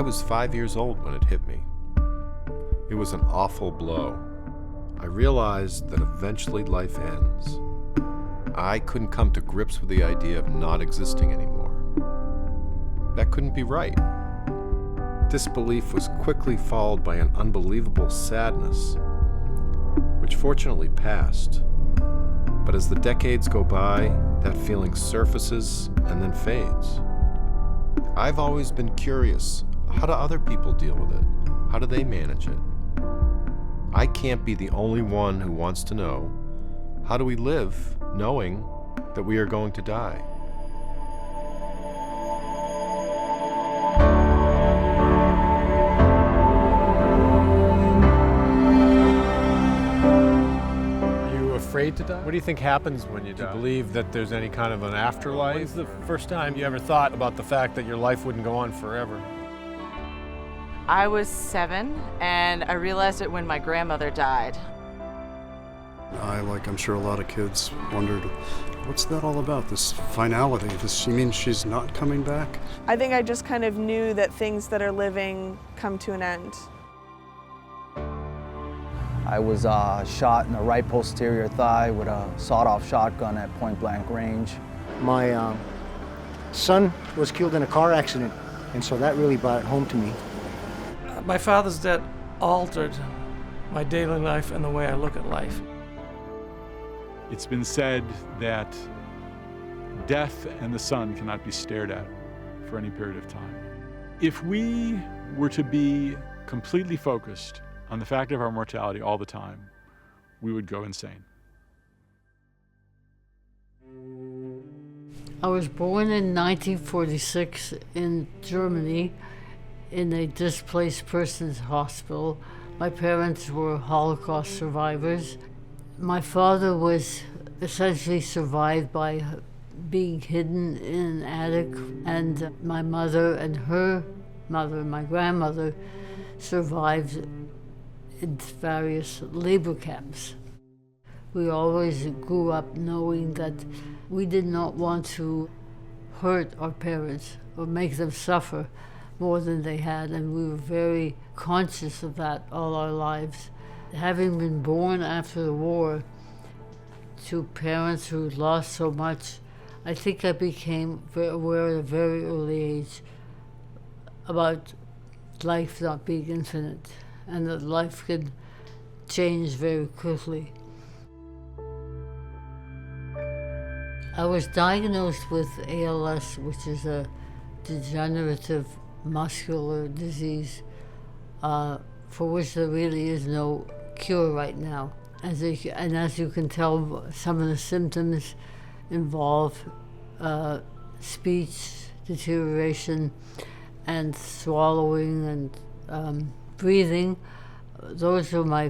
I was 5 years old when it hit me. It was an awful blow. I realized that eventually life ends. I couldn't come to grips with the idea of not existing anymore. That couldn't be right. Disbelief was quickly followed by an unbelievable sadness, which fortunately passed. But as the decades go by, that feeling surfaces and then fades. I've always been curious, how do other people deal with it? How do they manage it? I can't be the only one who wants to know, how do we live knowing that we are going to die? Afraid to die? What do you think happens when you die? Do you believe that there's any kind of an afterlife? When's the first time you ever thought about the fact that your life wouldn't go on forever? I was 7, and I realized it when my grandmother died. I'm sure a lot of kids wondered, what's that all about, this finality? Does she mean she's not coming back? I think I just kind of knew that things that are living come to an end. I was shot in the right posterior thigh with a sawed-off shotgun at point-blank range. My son was killed in a car accident, and so that really brought it home to me. My father's death altered my daily life and the way I look at life. It's been said that death and the sun cannot be stared at for any period of time. If we were to be completely focused on the fact of our mortality all the time, we would go insane. I was born in 1946 in Germany in a displaced persons hospital. My parents were Holocaust survivors. My father was essentially survived by being hidden in an attic, and my mother and her mother, my grandmother, survived in various labor camps. We always grew up knowing that we did not want to hurt our parents or make them suffer more than they had, and we were very conscious of that all our lives. Having been born after the war to parents who lost so much, I think I became very aware at a very early age about life not being infinite, and that life can change very quickly. I was diagnosed with ALS, which is a degenerative muscular disease for which there really is no cure right now. And as you can tell, some of the symptoms involve speech deterioration and swallowing and breathing. Those are my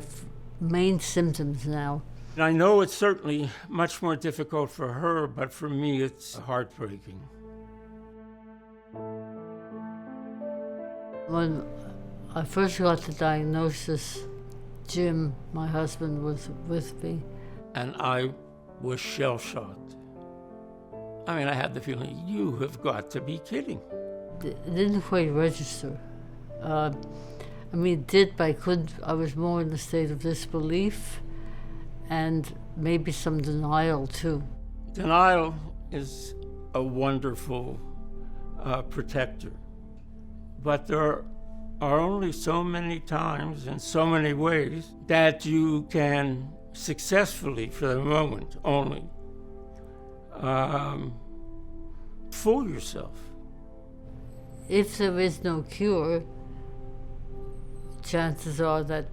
main symptoms now. And I know it's certainly much more difficult for her, but for me it's heartbreaking. When I first got the diagnosis, Jim, my husband, was with me. And I was shell-shocked. I mean, I had the feeling, you have got to be kidding. It didn't quite register. It did, but I was more in a state of disbelief and maybe some denial too. Denial is a wonderful protector, but there are only so many times and so many ways that you can successfully, for the moment only, fool yourself. If there is no cure, chances are that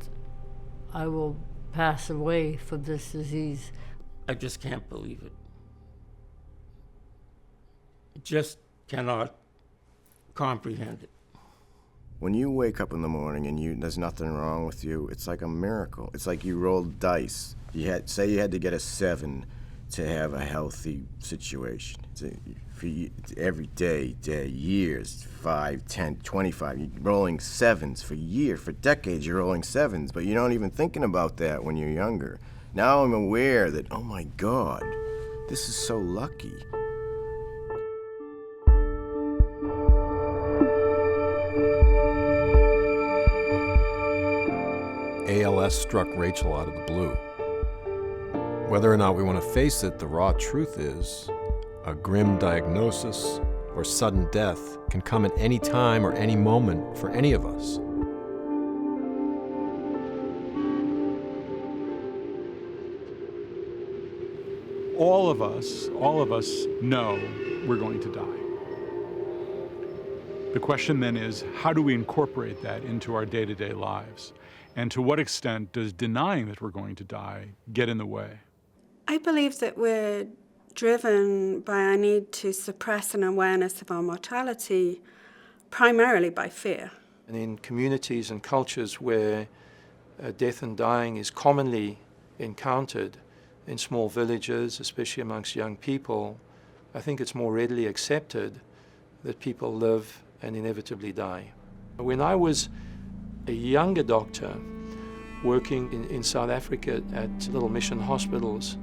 I will pass away from this disease. I just can't believe it. Just cannot comprehend it. When you wake up in the morning and there's nothing wrong with you, it's like a miracle. It's like you rolled dice. Say you had to get a 7 to have a healthy situation. For every day, years, 5, 10, 25, you're rolling 7s for years, for decades you're rolling 7s, but you're not even thinking about that when you're younger. Now I'm aware that, oh my God, this is so lucky. ALS struck Rachel out of the blue. Whether or not we want to face it, the raw truth is a grim diagnosis or sudden death can come at any time or any moment for any of us. All of us know we're going to die. The question then is, how do we incorporate that into our day-to-day lives? And to what extent does denying that we're going to die get in the way? I believe that we're driven by our need to suppress an awareness of our mortality, primarily by fear. And in communities and cultures where death and dying is commonly encountered, in small villages, especially amongst young people, I think it's more readily accepted that people live and inevitably die. When I was a younger doctor working in South Africa at little mission hospitals,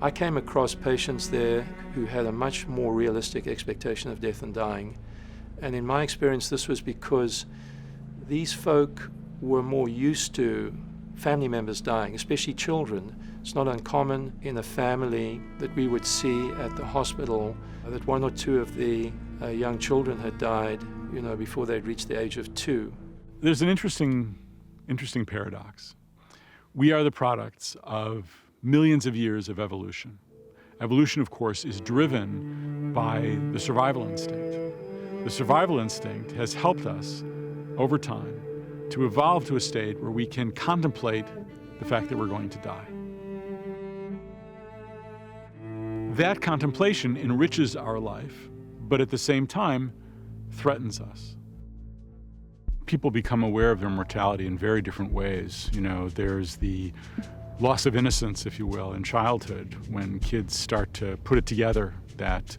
I came across patients there who had a much more realistic expectation of death and dying. And in my experience, this was because these folk were more used to family members dying, especially children. It's not uncommon in a family that we would see at the hospital that one or two of the young children had died, before they'd reached the age of 2. There's an interesting paradox. We are the products of millions of years of evolution. Evolution, of course, is driven by the survival instinct. The survival instinct has helped us, over time, to evolve to a state where we can contemplate the fact that we're going to die. That contemplation enriches our life, but at the same time, threatens us. People become aware of their mortality in very different ways. There's the loss of innocence, if you will, in childhood, when kids start to put it together that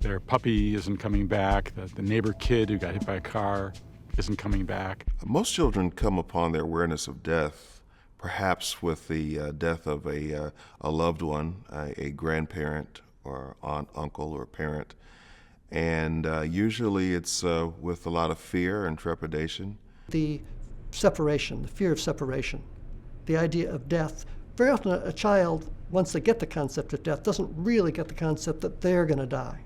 their puppy isn't coming back, that the neighbor kid who got hit by a car isn't coming back. Most children come upon their awareness of death, perhaps with the death of a loved one, a grandparent or aunt, uncle, or parent. And usually it's with a lot of fear and trepidation. The separation, the fear of separation, the idea of death. Very often a child, once they get the concept of death, doesn't really get the concept that they're going to die.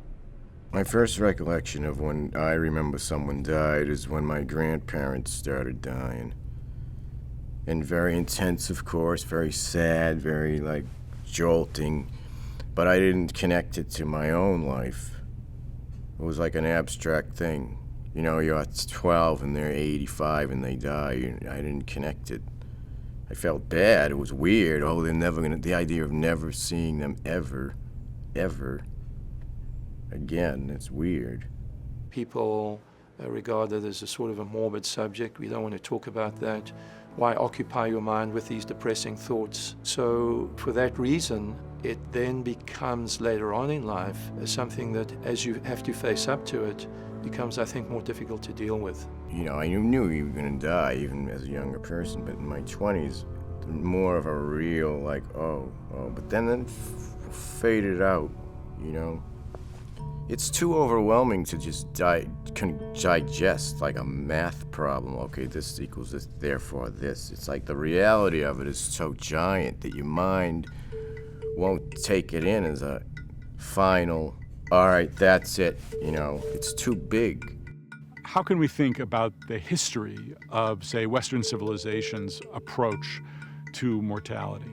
My first recollection of when I remember someone died is when my grandparents started dying. And very intense, of course, very sad, very, jolting. But I didn't connect it to my own life. It was like an abstract thing. You're 12 and they're 85 and they die. I didn't connect it. I felt bad. It was weird. Oh, they're never gonna, the idea of never seeing them ever again, it's weird. People regard it as a sort of a morbid subject. We don't want to talk about that. Why occupy your mind with these depressing thoughts? So for that reason, it then becomes later on in life something that, as you have to face up to it, becomes, I think, more difficult to deal with. I knew you were going to die, even as a younger person, but in my 20s, more of a real, but then it faded out, It's too overwhelming to just digest like a math problem. Okay, this equals this, therefore this. It's like the reality of it is so giant that your mind won't take it in as a final, all right, that's it, it's too big. How can we think about the history of, say, Western civilization's approach to mortality?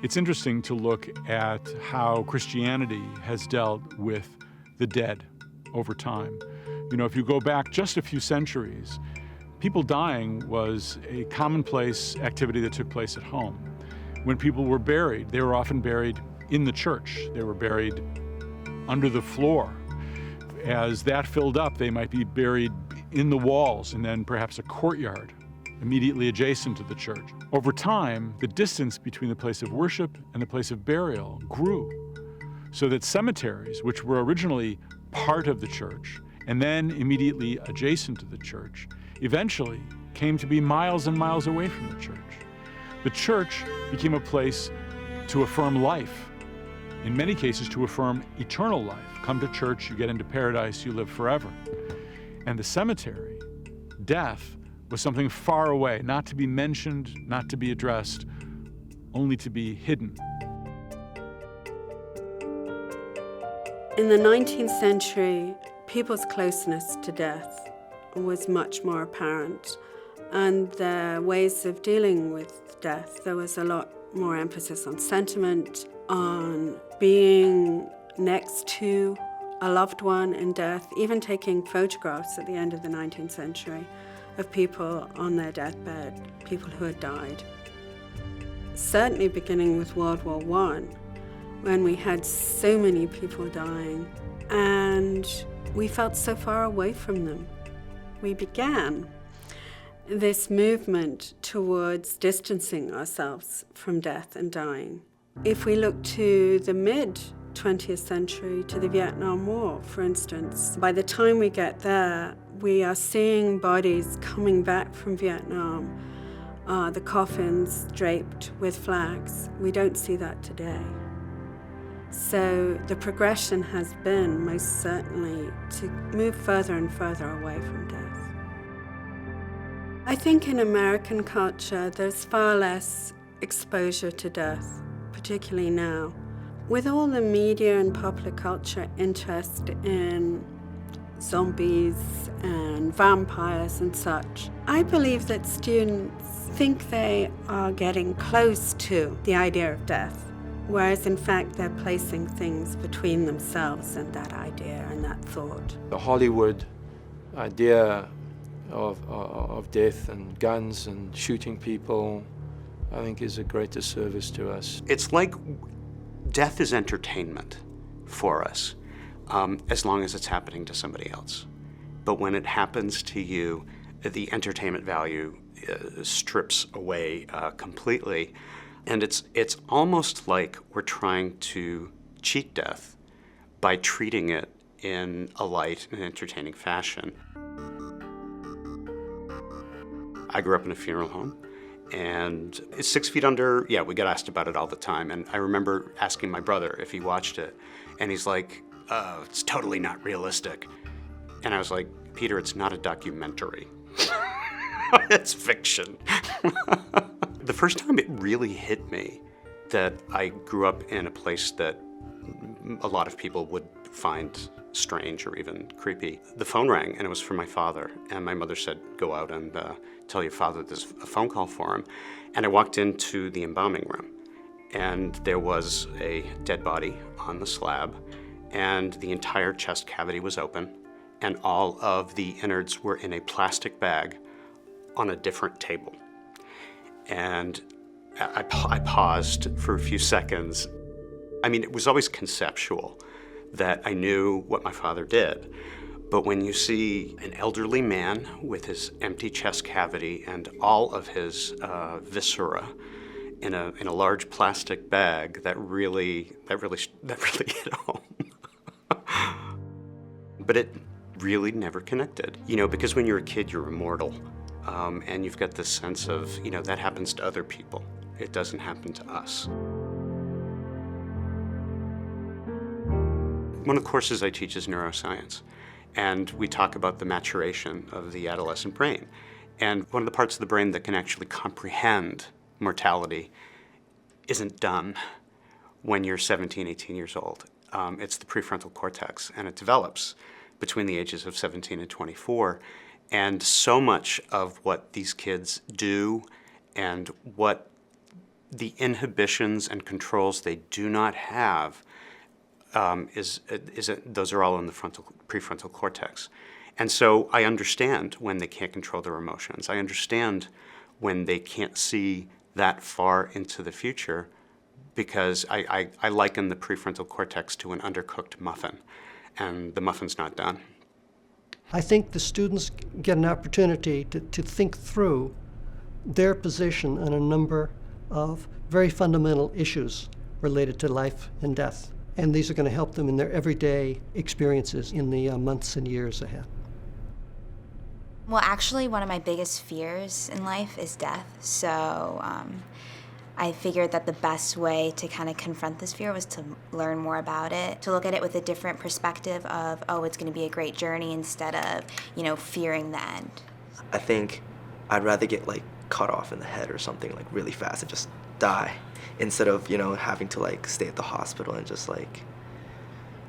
It's interesting to look at how Christianity has dealt with the dead over time. If you go back just a few centuries, people dying was a commonplace activity that took place at home. When people were buried, they were often buried in the church. They were buried under the floor. As that filled up, they might be buried in the walls and then perhaps a courtyard immediately adjacent to the church. Over time, the distance between the place of worship and the place of burial grew, so that cemeteries, which were originally part of the church and then immediately adjacent to the church, eventually came to be miles and miles away from the church. The church became a place to affirm life, in many cases to affirm eternal life. Come to church, you get into paradise, you live forever. And the cemetery, death, was something far away, not to be mentioned, not to be addressed, only to be hidden. In the 19th century, people's closeness to death was much more apparent, and their ways of dealing with death, there was a lot more emphasis on sentiment, on being next to a loved one in death, even taking photographs at the end of the 19th century of people on their deathbed, people who had died. Certainly beginning with World War I, when we had so many people dying and we felt so far away from them. We began this movement towards distancing ourselves from death and dying. If we look to the mid-20th century, to the Vietnam War, for instance, by the time we get there, we are seeing bodies coming back from Vietnam, the coffins draped with flags. We don't see that today. So the progression has been most certainly to move further and further away from death. I think in American culture there's far less exposure to death, particularly now. With all the media and popular culture interest in zombies and vampires and such, I believe that students think they are getting close to the idea of death, whereas in fact they're placing things between themselves and that idea and that thought. The Hollywood idea of death and guns and shooting people, I think, is a great disservice to us. It's like death is entertainment for us, as long as it's happening to somebody else. But when it happens to you, the entertainment value strips away completely. And it's almost like we're trying to cheat death by treating it in a light and entertaining fashion. I grew up in a funeral home, and it's 6 feet under. Yeah, we get asked about it all the time. And I remember asking my brother if he watched it, and he's like, "Oh, it's totally not realistic." And I was like, "Peter, it's not a documentary. It's fiction." The first time it really hit me that I grew up in a place that a lot of people would find strange or even creepy. The phone rang, and it was from my father. And my mother said, "Go out and tell your father there's a phone call for him." And I walked into the embalming room, and there was a dead body on the slab, and the entire chest cavity was open, and all of the innards were in a plastic bag on a different table. And I paused for a few seconds. I mean, it was always conceptual that I knew what my father did. But when you see an elderly man with his empty chest cavity and all of his viscera in a large plastic bag, that really hit home. But it really never connected. You know, because when you're a kid, you're immortal. And you've got this sense of, you know, that happens to other people. It doesn't happen to us. One of the courses I teach is neuroscience, and we talk about the maturation of the adolescent brain. And one of the parts of the brain that can actually comprehend mortality isn't done when you're 17, 18 years old. It's the prefrontal cortex, and it develops between the ages of 17 and 24. And so much of what these kids do and what the inhibitions and controls they do not have those are all in the prefrontal cortex. And so I understand when they can't control their emotions. I understand when they can't see that far into the future, because I liken the prefrontal cortex to an undercooked muffin, and the muffin's not done. I think the students get an opportunity to think through their position on a number of very fundamental issues related to life and death. And these are going to help them in their everyday experiences in the months and years ahead. Well, actually, one of my biggest fears in life is death. So I figured that the best way to kind of confront this fear was to learn more about it, to look at it with a different perspective of, oh, it's going to be a great journey, instead of, you know, fearing the end. I think I'd rather get like cut off in the head or something like really fast and just die instead of, you know, having to like stay at the hospital and just like,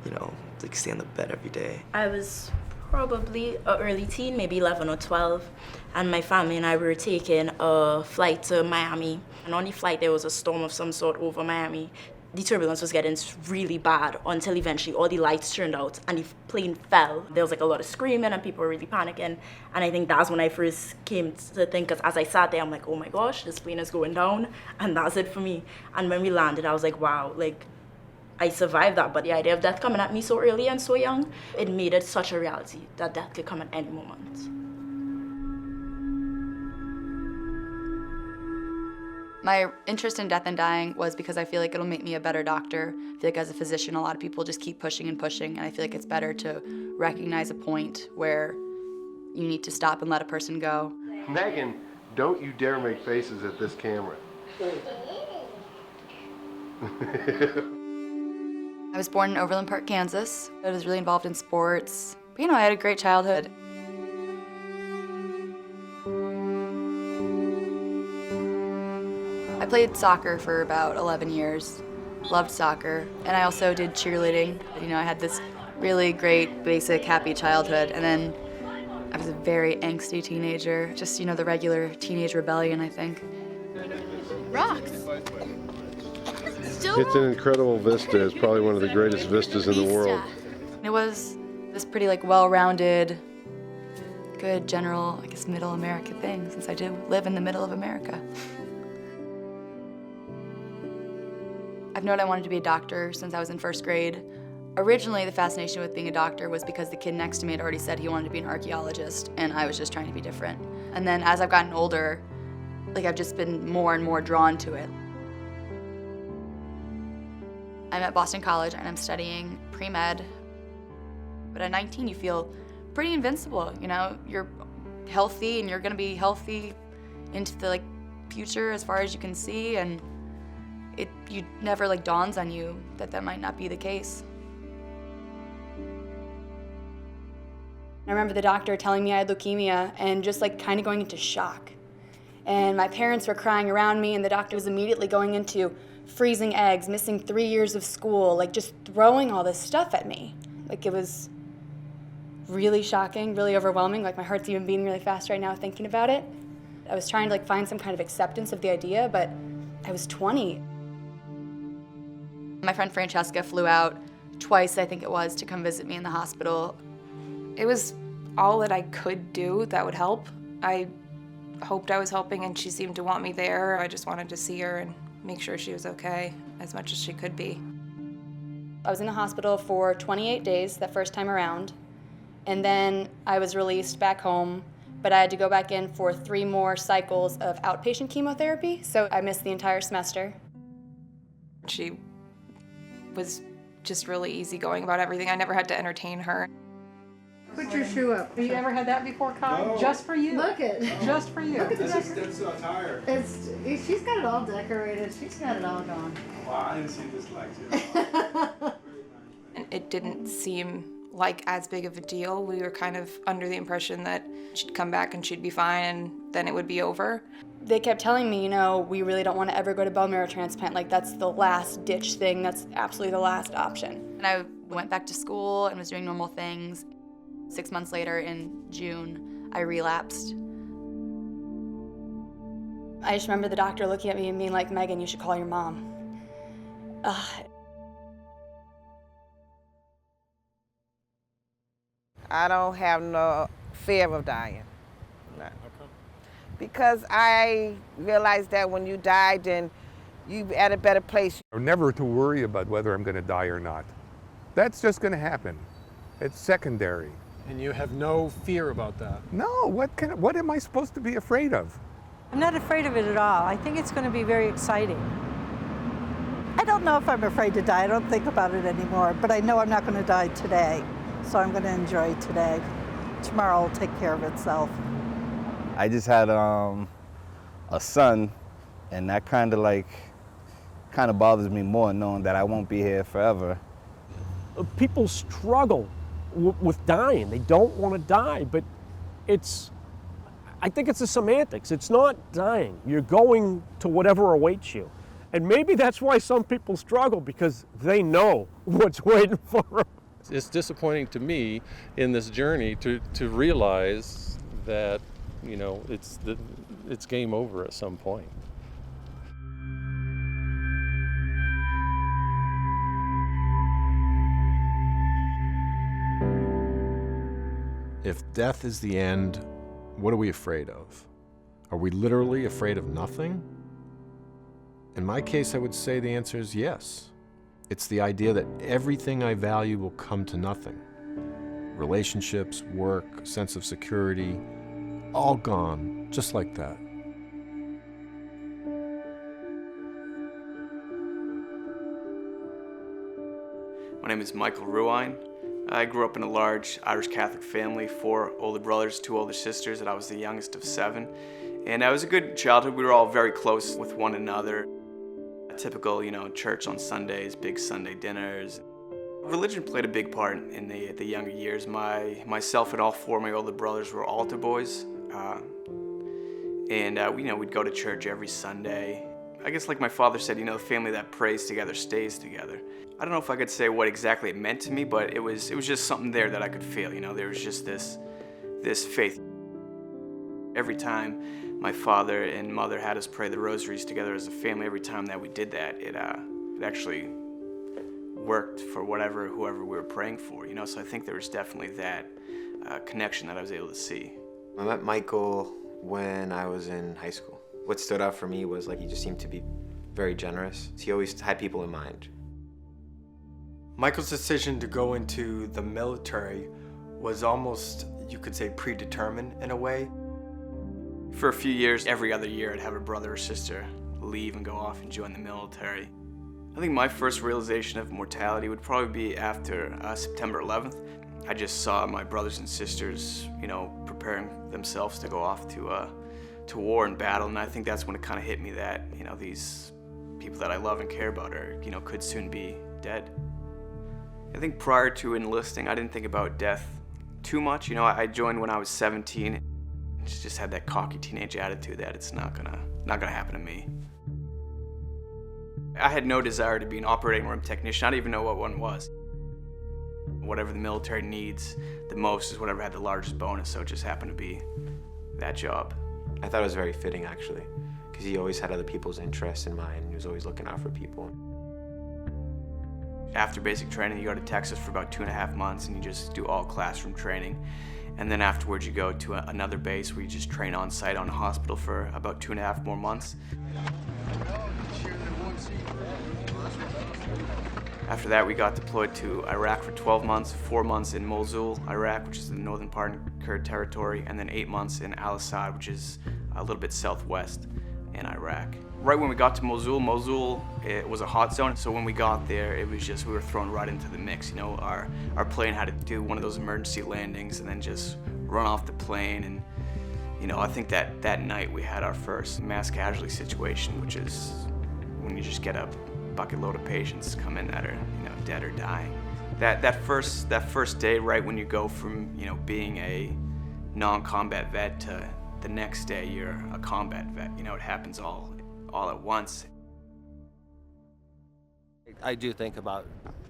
you know, like stay in the bed every day. I was probably an early teen, maybe 11 or 12, and my family and I were taking a flight to Miami. And on the flight, there was a storm of some sort over Miami. The turbulence was getting really bad until eventually all the lights turned out and the plane fell. There was like a lot of screaming and people were really panicking. And I think that's when I first came to think, because as I sat there, I'm like, oh my gosh, this plane is going down, and that's it for me. And when we landed, I was like, wow, like, I survived that, but the idea of death coming at me so early and so young, it made it such a reality that death could come at any moment. My interest in death and dying was because I feel like it'll make me a better doctor. I feel like as a physician, a lot of people just keep pushing and pushing, and I feel like it's better to recognize a point where you need to stop and let a person go. Megan, don't you dare make faces at this camera. I was born in Overland Park, Kansas. I was really involved in sports. But, you know, I had a great childhood. I played soccer for about 11 years. Loved soccer. And I also did cheerleading. You know, I had this really great, basic, happy childhood. And then I was a very angsty teenager. Just, you know, the regular teenage rebellion, I think. Rocks. It's an incredible vista. It's probably one of the greatest vistas in the world. It was this pretty, like, well-rounded, good, general, I guess, middle America thing, since I do live in the middle of America. I've known I wanted to be a doctor since I was in first grade. Originally, the fascination with being a doctor was because the kid next to me had already said he wanted to be an archaeologist, and I was just trying to be different. And then as I've gotten older, like, I've just been more and more drawn to it. I'm at Boston College and I'm studying pre-med. But at 19, you feel pretty invincible, you know? You're healthy and you're gonna be healthy into the, like, future as far as you can see, and it never, like, dawns on you that that might not be the case. I remember the doctor telling me I had leukemia and just, like, kind of going into shock. And my parents were crying around me, and the doctor was immediately going into freezing eggs, missing 3 years of school, like, just throwing all this stuff at me. Like, it was really shocking, really overwhelming. Like, my heart's even beating really fast right now thinking about it. I was trying to, like, find some kind of acceptance of the idea, but I was 20. My friend Francesca flew out twice, I think it was, to come visit me in the hospital. It was all that I could do that would help. I hoped I was helping, and she seemed to want me there. I just wanted to see her and make sure she was okay as much as she could be. I was in the hospital for 28 days that first time around, and then I was released back home, but I had to go back in for 3 more cycles of outpatient chemotherapy, so I missed the entire semester. She was just really easygoing about everything. I never had to entertain her. Put your shoe up. Have you ever had that before, Kai? No. Just for you. Look it. Just for you. Look at that's so tired. She's got it all decorated. She's got it all going. Wow, I didn't see this like you. And it didn't seem like as big of a deal. We were kind of under the impression that she'd come back and she'd be fine and then it would be over. They kept telling me, you know, we really don't want to ever go to bone marrow transplant. Like, that's the last ditch thing. That's absolutely the last option. And I went back to school and was doing normal things. 6 months later, in June, I relapsed. I just remember the doctor looking at me and being like, Megan, you should call your mom. I don't have no fear of dying. No. Because I realized that when you die, then you're at a better place. Never to worry about whether I'm going to die or not. That's just going to happen. It's secondary. And you have no fear about that? No, what am I supposed to be afraid of? I'm not afraid of it at all. I think it's going to be very exciting. I don't know if I'm afraid to die. I don't think about it anymore, but I know I'm not going to die today. So I'm going to enjoy today. Tomorrow will take care of itself. I just had a son, and that kind of bothers me more, knowing that I won't be here forever. People struggle with dying. They don't want to die, but I think it's the semantics. It's not dying. You're going to whatever awaits you. And maybe that's why some people struggle, because they know what's waiting for them. It's disappointing to me in this journey to realize that, you know, it's game over at some point. If death is the end, what are we afraid of? Are we literally afraid of nothing? In my case, I would say the answer is yes. It's the idea that everything I value will come to nothing. Relationships, work, sense of security, all gone, just like that. My name is Michael Ruine. I grew up in a large Irish Catholic family, 4 older brothers, 2 older sisters, and I was the youngest of 7. And it was a good childhood. We were all very close with one another. A typical, you know, church on Sundays, big Sunday dinners. Religion played a big part in the younger years. Myself and all 4 of my older brothers were altar boys. We'd go to church every Sunday. I guess like my father said, you know, the family that prays together stays together. I don't know if I could say what exactly it meant to me, but it was just something there that I could feel, you know, there was just this faith. Every time my father and mother had us pray the rosaries together as a family, every time that we did that, it actually worked for whoever we were praying for, you know, so I think there was definitely that connection that I was able to see. I met Michael when I was in high school. What stood out for me was like he just seemed to be very generous. He always had people in mind. Michael's decision to go into the military was almost, you could say, predetermined in a way. For a few years, every other year, I'd have a brother or sister leave and go off and join the military. I think my first realization of mortality would probably be after September 11th. I just saw my brothers and sisters, you know, preparing themselves to go off to war and battle, and I think that's when it kind of hit me that, you know, these people that I love and care about could soon be dead. I think prior to enlisting, I didn't think about death too much. You know, I joined when I was 17. Just had that cocky teenage attitude that it's not gonna happen to me. I had no desire to be an operating room technician. I didn't even know what one was. Whatever the military needs the most is whatever had the largest bonus, so it just happened to be that job. I thought it was very fitting, actually, because he always had other people's interests in mind. He was always looking out for people. After basic training, you go to Texas for about 2.5 months and you just do all classroom training. And then afterwards you go to another base where you just train on site on a hospital for about 2.5 more months. After that, we got deployed to Iraq for 12 months, 4 months in Mosul, Iraq, which is the northern part of Kurd territory, and then 8 months in Al-Assad, which is a little bit southwest in Iraq. Right when we got to Mosul, it was a hot zone, so when we got there, it was just, we were thrown right into the mix. You know, our plane had to do one of those emergency landings and then just run off the plane, and, you know, I think that night we had our first mass casualty situation, which is when you just get a bucket load of patients come in that are, you know, dead or dying. That first day, right when you go from, you know, being a non-combat vet to the next day you're a combat vet, you know, it happens all at once. I do think about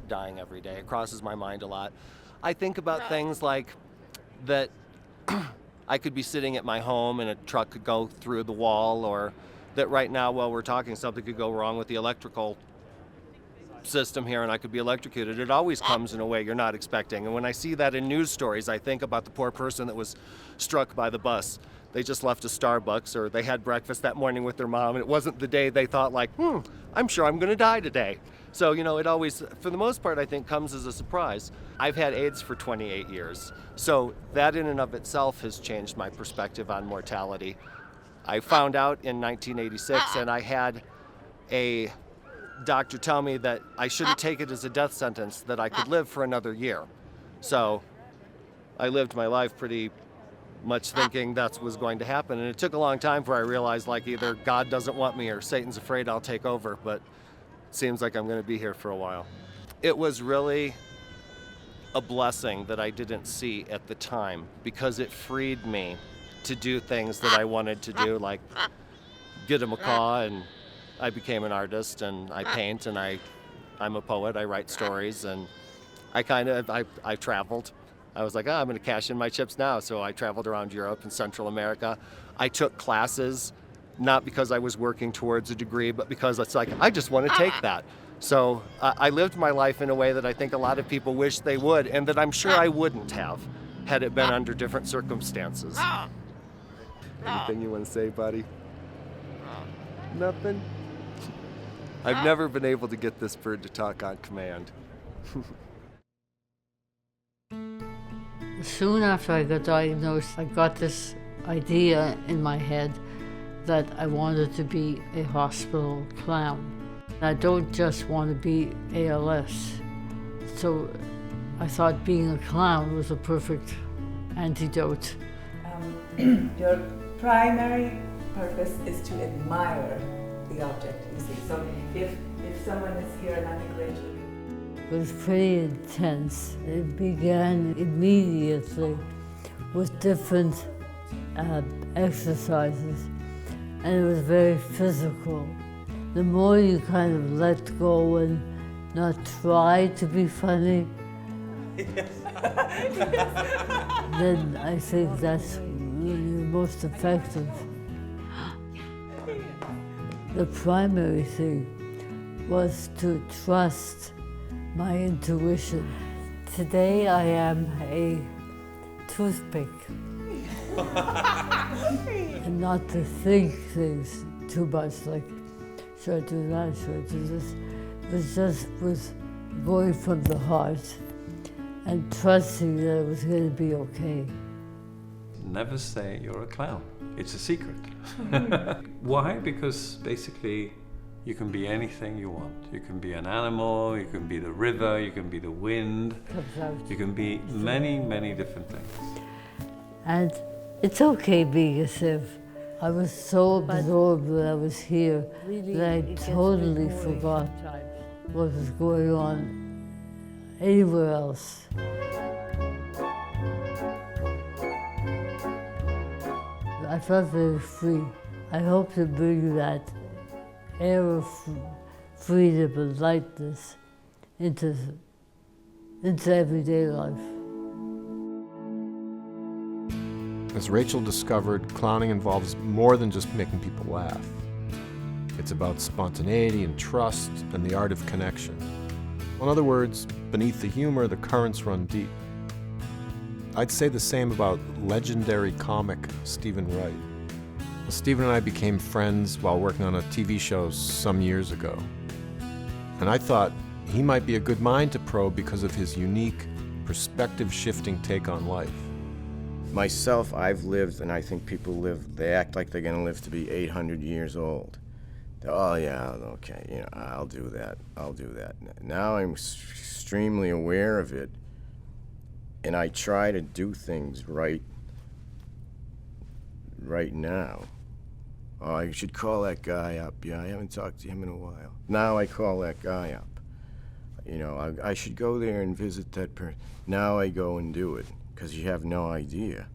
dying every day. It crosses my mind a lot. I think about things like that I could be sitting at my home and a truck could go through the wall, or that right now while we're talking something could go wrong with the electrical system here and I could be electrocuted. It always comes in a way you're not expecting. And when I see that in news stories, I think about the poor person that was struck by the bus. They just left a Starbucks or they had breakfast that morning with their mom, and it wasn't the day they thought like, I'm sure I'm gonna die today. So, you know, it always, for the most part, I think comes as a surprise. I've had AIDS for 28 years. So that in and of itself has changed my perspective on mortality. I found out in 1986 and I had a doctor tell me that I shouldn't take it as a death sentence, that I could live for another year. So I lived my life pretty much thinking that's what was going to happen. And it took a long time before I realized like either God doesn't want me or Satan's afraid I'll take over, but it seems like I'm gonna be here for a while. It was really a blessing that I didn't see at the time because it freed me to do things that I wanted to do, like get a macaw, and I became an artist, and I paint, and I'm a poet. I write stories, and I traveled. I was like, I'm going to cash in my chips now. So I traveled around Europe and Central America. I took classes, not because I was working towards a degree, but because it's like, I just want to take that. So I lived my life in a way that I think a lot of people wish they would, and that I'm sure I wouldn't have had it been under different circumstances. Anything you want to say, buddy? Nothing? I've never been able to get this bird to talk on command. Soon after I got diagnosed, I got this idea in my head that I wanted to be a hospital clown. I don't just want to be ALS. So I thought being a clown was a perfect antidote. Your primary purpose is to admire the object, you see. So if someone is here and I think Rachel. It was pretty intense. It began immediately with different exercises, and it was very physical. The more you kind of let go and not try to be funny, then I think that's really most effective. The primary thing was to trust my intuition. Today I am a toothpick. And not to think things too much, like, should I do that, should I do this? It was just going from the heart and trusting that it was going to be okay. Never say you're a clown. It's a secret. Why? Because basically you can be anything you want. You can be an animal, you can be the river, you can be the wind, you can be many, many different things. And it's okay being a sieve. I was so absorbed when I was here that I totally forgot what was going on anywhere else. I felt very free. I hope to bring that air of freedom and lightness into everyday life. As Rachel discovered, clowning involves more than just making people laugh. It's about spontaneity and trust and the art of connection. In other words, beneath the humor, the currents run deep. I'd say the same about legendary comic Stephen Wright. Stephen and I became friends while working on a TV show some years ago. And I thought he might be a good mind to probe because of his unique, perspective-shifting take on life. Myself, I've lived, and I think people live, they act like they're gonna live to be 800 years old. Oh yeah, okay, I'll do that. Now I'm extremely aware of it, and I try to do things right now. Oh, I should call that guy up. Yeah, I haven't talked to him in a while. Now I call that guy up. I should go there and visit that person. Now I go and do it, because you have no idea.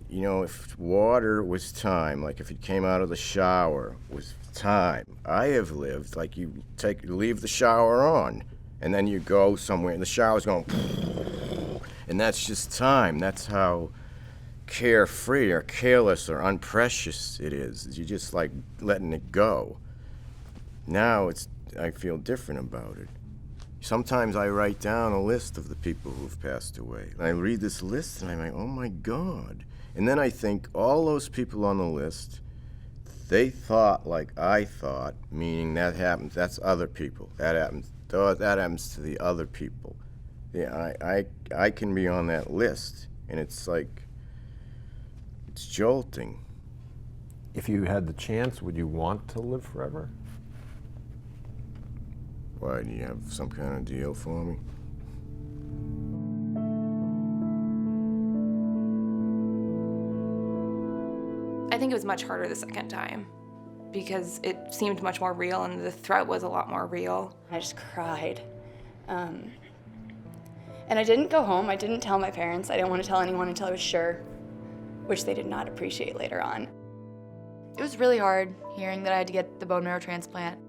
If water was time, like if it came out of the shower was time, I have lived like you leave the shower on, and then you go somewhere, and the shower's going, and that's just time. That's how carefree or careless or unprecious it is. You're just like letting it go. Now I feel different about it. Sometimes I write down a list of the people who've passed away. And I read this list and I'm like, oh my God. And then I think all those people on the list, they thought like I thought, meaning that happens, that's other people. That happens to the other people. Yeah, I can be on that list, and it's like, it's jolting. If you had the chance, would you want to live forever? Why, do you have some kind of deal for me? I think it was much harder the second time because it seemed much more real and the threat was a lot more real. I just cried. And I didn't go home. I didn't tell my parents. I didn't want to tell anyone until I was sure. which they did not appreciate later on. It was really hard hearing that I had to get the bone marrow transplant.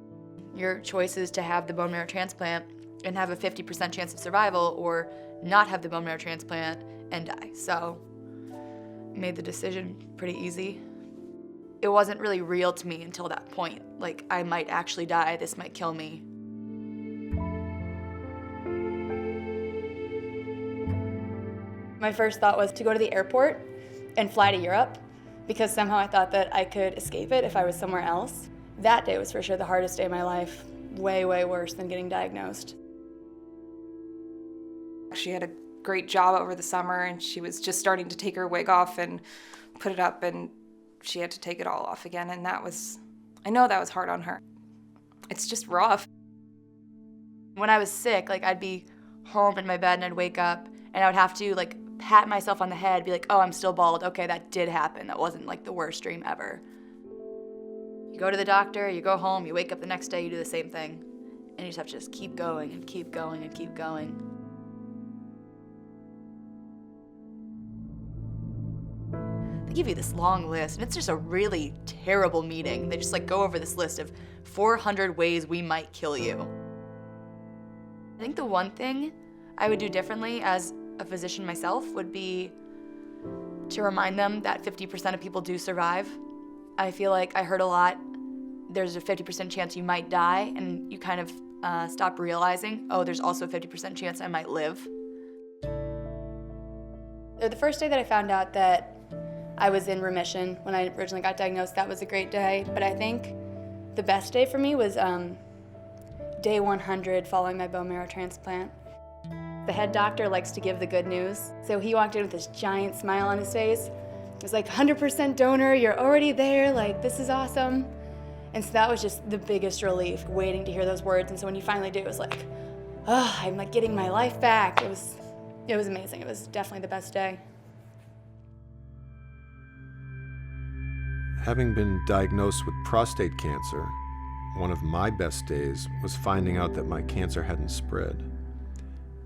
Your choice is to have the bone marrow transplant and have a 50% chance of survival, or not have the bone marrow transplant and die. So I made the decision pretty easy. It wasn't really real to me until that point. Like, I might actually die, this might kill me. My first thought was to go to the airport and fly to Europe, because somehow I thought that I could escape it if I was somewhere else. That day was for sure the hardest day of my life. Way, way worse than getting diagnosed. She had a great job over the summer, and she was just starting to take her wig off and put it up, and she had to take it all off again, and I know that was hard on her. It's just rough. When I was sick, like, I'd be home in my bed and I'd wake up and I would have to, like, pat myself on the head, be like, oh, I'm still bald. Okay, that did happen. That wasn't, like, the worst dream ever. You go to the doctor, you go home, you wake up the next day, you do the same thing. And you just have to just keep going and keep going and keep going. They give you this long list, and it's just a really terrible meeting. They just, like, go over this list of 400 ways we might kill you. I think the one thing I would do differently as a physician myself would be to remind them that 50% of people do survive. I feel like I heard a lot, there's a 50% chance you might die, and you kind of stop realizing, oh, there's also a 50% chance I might live. The first day that I found out that I was in remission when I originally got diagnosed, that was a great day, but I think the best day for me was day 100 following my bone marrow transplant. The head doctor likes to give the good news, so he walked in with this giant smile on his face. It was like, 100% donor, you're already there, like, this is awesome. And so that was just the biggest relief, waiting to hear those words. And so when you finally did, it was like, oh, I'm like getting my life back. It was amazing. It was definitely the best day. Having been diagnosed with prostate cancer, one of my best days was finding out that my cancer hadn't spread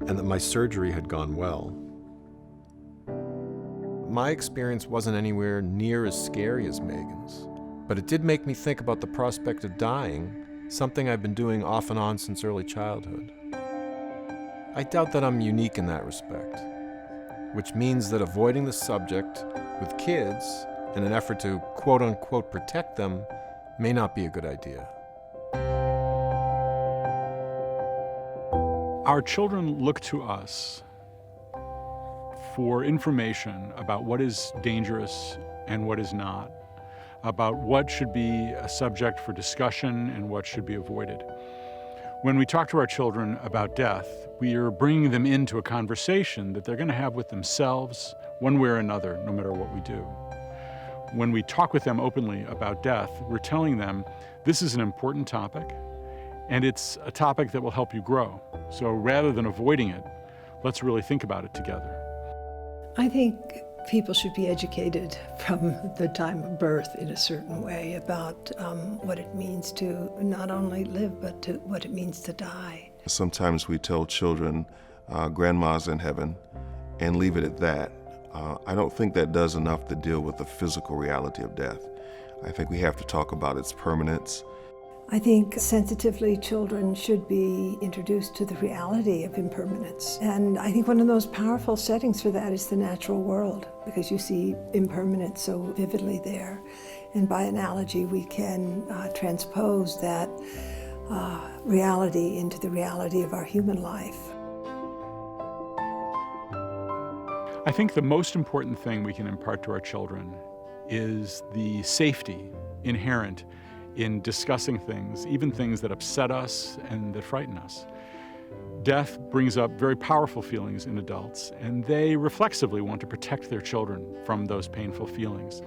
and that my surgery had gone well. My experience wasn't anywhere near as scary as Megan's, but it did make me think about the prospect of dying, something I've been doing off and on since early childhood. I doubt that I'm unique in that respect, which means that avoiding the subject with kids in an effort to quote-unquote protect them may not be a good idea. Our children look to us for information about what is dangerous and what is not, about what should be a subject for discussion and what should be avoided. When we talk to our children about death, we are bringing them into a conversation that they're going to have with themselves one way or another, no matter what we do. When we talk with them openly about death, we're telling them this is an important topic, and it's a topic that will help you grow. So rather than avoiding it, let's really think about it together. I think people should be educated from the time of birth in a certain way about what it means to not only live, but to what it means to die. Sometimes we tell children, grandma's in heaven, and leave it at that. I don't think that does enough to deal with the physical reality of death. I think we have to talk about its permanence. I think sensitively children should be introduced to the reality of impermanence. And I think one of the most powerful settings for that is the natural world, because you see impermanence so vividly there. And by analogy, we can transpose that reality into the reality of our human life. I think the most important thing we can impart to our children is the safety inherent in discussing things, even things that upset us and that frighten us. Death brings up very powerful feelings in adults, and they reflexively want to protect their children from those painful feelings.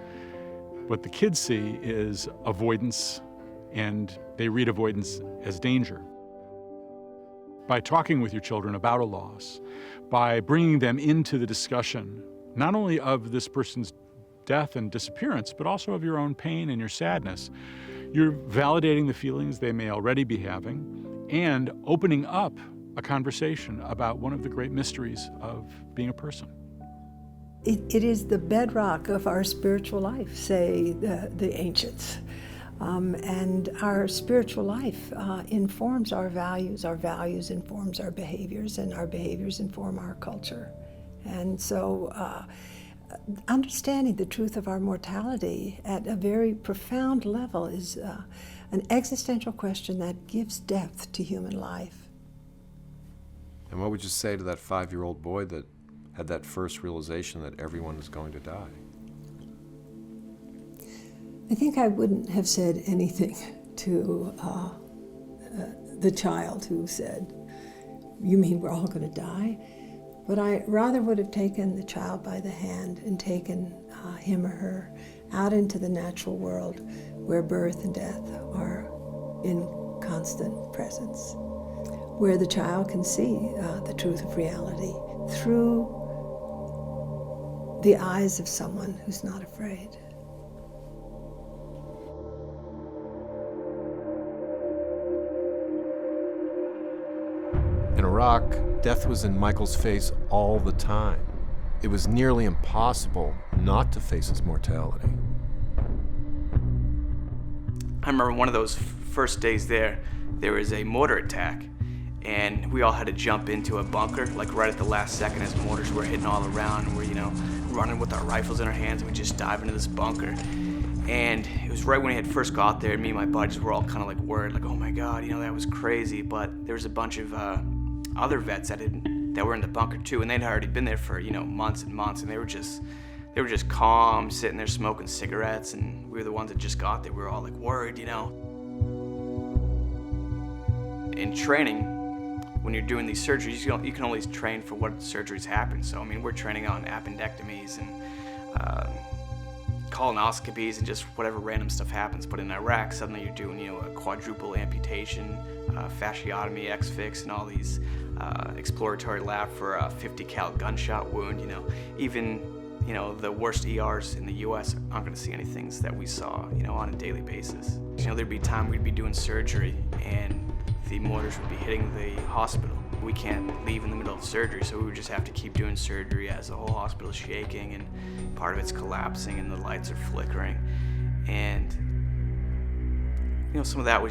What the kids see is avoidance, and they read avoidance as danger. By talking with your children about a loss, by bringing them into the discussion, not only of this person's death and disappearance, but also of your own pain and your sadness, you're validating the feelings they may already be having and opening up a conversation about one of the great mysteries of being a person. It is the bedrock of our spiritual life, say the ancients. And our spiritual life informs our values informs our behaviors, and our behaviors inform our culture. And so understanding the truth of our mortality at a very profound level is an existential question that gives depth to human life. And what would you say to that 5-year-old boy that had that first realization that everyone is going to die? I think I wouldn't have said anything to the child who said, "You mean we're all going to die?" But I rather would have taken the child by the hand and taken him or her out into the natural world where birth and death are in constant presence, where the child can see the truth of reality through the eyes of someone who's not afraid. In Iraq, death was in Michael's face all the time. It was nearly impossible not to face his mortality. I remember one of those first days there was a mortar attack, and we all had to jump into a bunker, like right at the last second as mortars were hitting all around, and we're, running with our rifles in our hands, and we just dive into this bunker. And it was right when we had first got there, and me and my buddies were all kind of like worried, like, oh my God, that was crazy. But there was a bunch of other vets that were in the bunker too, and they'd already been there for, months and months, and they were just calm, sitting there smoking cigarettes, and we were the ones that just got there. We were all like worried, In training, when you're doing these surgeries, you can only train for what surgeries happen. So, we're training on appendectomies and colonoscopies and just whatever random stuff happens. But in Iraq, suddenly you're doing, a quadruple amputation, fasciotomy, X-fix, and all these exploratory lab for a 50 cal gunshot wound. Even the worst ERs in the U.S. aren't going to see any things that we saw, on a daily basis. There'd be time we'd be doing surgery and the mortars would be hitting the hospital. We can't leave in the middle of surgery, so we would just have to keep doing surgery as the whole hospital is shaking and part of it's collapsing and the lights are flickering. And, some of that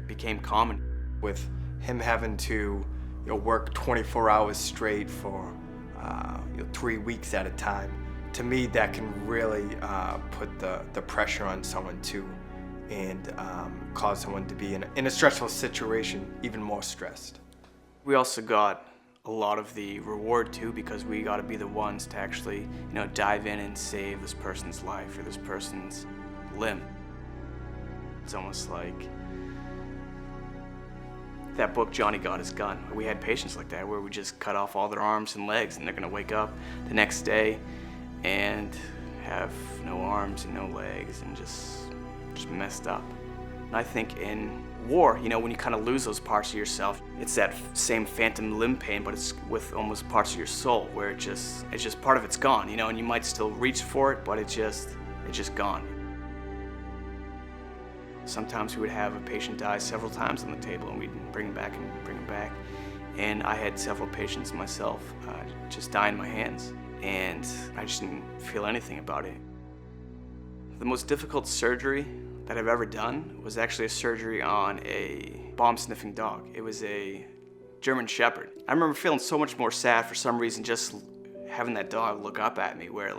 became common. With him having to work 24 hours straight for 3 weeks at a time, to me that can really put the pressure on someone too, and cause someone to be in a stressful situation even more stressed. We also got a lot of the reward too, because we got to be the ones to actually dive in and save this person's life or this person's limb. It's almost like that book, Johnny Got His Gun. We had patients like that where we just cut off all their arms and legs, and they're gonna wake up the next day and have no arms and no legs and just messed up. And I think in war, when you kind of lose those parts of yourself, it's that same phantom limb pain, but it's with almost parts of your soul where it's just part of it's gone, and you might still reach for it, but it's just gone. Sometimes we would have a patient die several times on the table, and we'd bring him back and bring him back. And I had several patients myself just die in my hands, and I just didn't feel anything about it. The most difficult surgery that I've ever done was actually a surgery on a bomb-sniffing dog. It was a German Shepherd. I remember feeling so much more sad for some reason just having that dog look up at me, where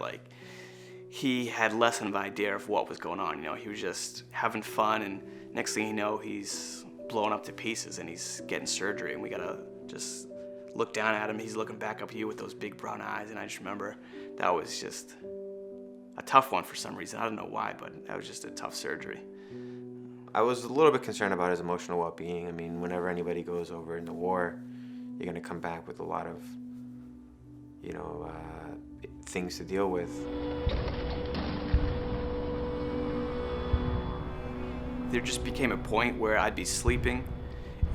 he had less of an idea of what was going on. He was just having fun, and next thing you know, he's blown up to pieces and he's getting surgery, and we gotta just look down at him. He's looking back up at you with those big brown eyes, and I just remember that was just a tough one for some reason. I don't know why, but that was just a tough surgery. I was a little bit concerned about his emotional well-being. Whenever anybody goes over in the war, you're gonna come back with a lot of, things to deal with. There just became a point where I'd be sleeping